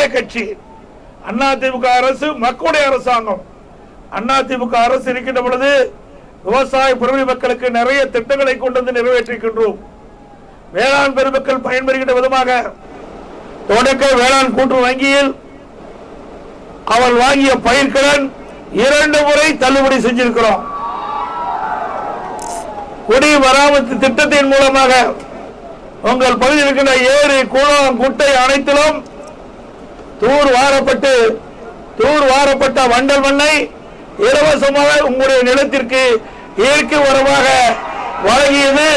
ஜனநாயக கட்சி. அதிமுக அரசு மக்களுடைய அரசாங்கம். அதிமுக அரசு இருக்கின்ற பொழுது விவசாய பெருமை மக்களுக்கு நிறைய திட்டங்களை கொண்டு வந்து நிறைவேற்றிருக்கின்றோம். வேளாண் பெருமக்கள் பயன்பெறுகின்ற விதமாக தொடக்க வேளாண் கூட்டுறவு வங்கியில் அவர் வாங்கிய பயிர்க்கடன் 2 முறை தள்ளுபடி செஞ்சிருக்கிறோம். குடி மராமத்து திட்டத்தின் மூலமாக உங்கள் பகுதியில் இருக்கின்ற ஏரி, குளம், குட்டை அனைத்திலும் தூர் வாரப்பட்ட வண்டல் மண்ணை இலவசமாக உங்களுடைய நிலத்திற்கு இயற்கை உரமாக வழங்கியது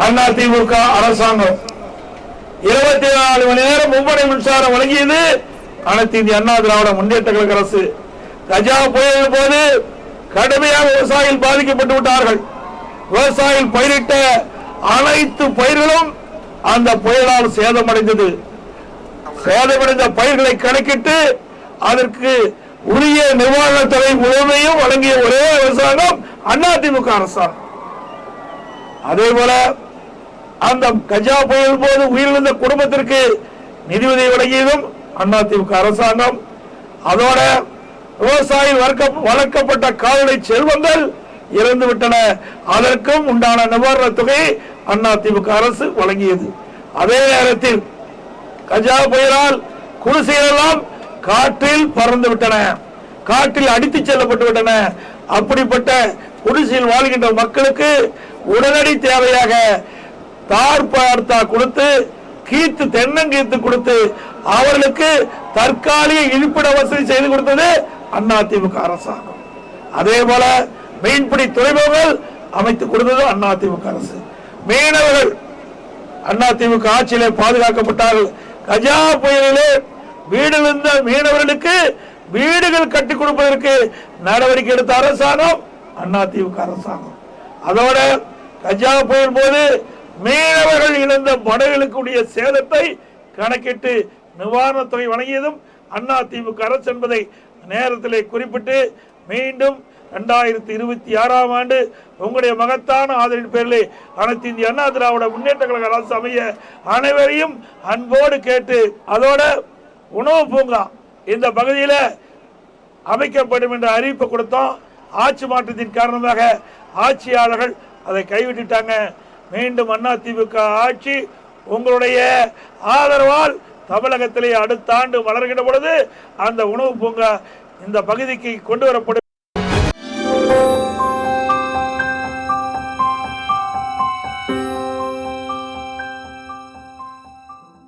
அதிமுக அரசாங்கம். 24 மணி நேரம் மும்முனை மின்சாரம் வழங்கியது அனைத்து இந்திய அண்ணா திராவிட முன்னேற்ற கழக அரசு. கஜா புயலின் போது கடுமையாக விவசாயிகள் பாதிக்கப்பட்டு விட்டார்கள். விவசாயிகள் பயிரிட்ட அனைத்து பயிர்களும் அந்த புயலால் சேதமடைந்தது. சேதமடைந்த பயிர்களை கணக்கிட்டு அதற்கு உரிய நிவாரணத் தொகை முழுமையும் வழங்கிய ஒரே அரசாங்கம் அதிமுக அரசாங்கம். அதே போல அந்த கஜா புயல் போது உயிரிழந்த குடும்பத்திற்கு நிதியுதவி வழங்கியதும் அதிமுக அரசாங்கம். அதோட விவசாயிகள் வளர்க்கப்பட்ட கால்நடை செல்வங்கள் இறந்து விட்டன. அதற்கும் உண்டான நிவாரணத் தொகை அதிமுக அரசு வழங்கியது. அதே நேரத்தில் கஜா புயலால் குடிசைகள் எல்லாம் காற்றில் பறந்து விட்டன, காற்றில் அடித்து செல்லப்பட்டு விட்டன. அப்படிப்பட்ட குடிசையில் வாழ்கின்ற மக்களுக்கு உடனடி தேவையாக தார்பார்த்தா கொடுத்து, கீத்து தென்னங்கீத்து கொடுத்து அவர்களுக்கு தற்காலிக இருப்பிட வசதி செய்து கொடுத்தது அதிமுக அரசாங்கம். அதே போல மீன்பிடி துறைமுகங்கள் அமைத்து கொடுத்தது அதிமுக அரசு. மீனவர்கள் அதிமுக ஆட்சியிலே பாதுகாக்கப்பட்டார்கள். கஜா புயலிலே வீடிருந்த மீனவர்களுக்கு வீடுகள் கட்டி கொடுப்பதற்கு நடவடிக்கை எடுத்த அரசாங்கம் அதிமுக அரசாங்கம். அதோட கஜா புயல் போது மீனவர்கள் இழந்த படகுகளுக்குரிய சேதத்தை கணக்கிட்டு நிவாரணத் தொகை வழங்கியதும் அதிமுக அரசு என்பதை நேரத்திலே குறிப்பிட்டு மீண்டும் 2026ஆம் ஆண்டு உங்களுடைய மகத்தான ஆதரவின் பேரிலே அனைத்து இந்திய அண்ணா திராவிட முன்னேற்ற கழக அரசு அமைய அனைவரையும் அன்போடு கேட்டு, அதோட உணவு பூங்கா இந்த பகுதியில் அமைக்கப்படும் என்ற அறிவிப்பு கொடுத்தோம். ஆட்சி மாற்றத்தின் காரணமாக ஆட்சியாளர்கள் அதை கைவிட்டுட்டாங்க. மீண்டும் அதிமுக ஆட்சி உங்களுடைய ஆதரவால் தமிழகத்திலே அடுத்த ஆண்டு வளர்கின்ற பொழுது அந்த உணவு பூங்கா இந்த பகுதிக்கு கொண்டு வரப்படும்.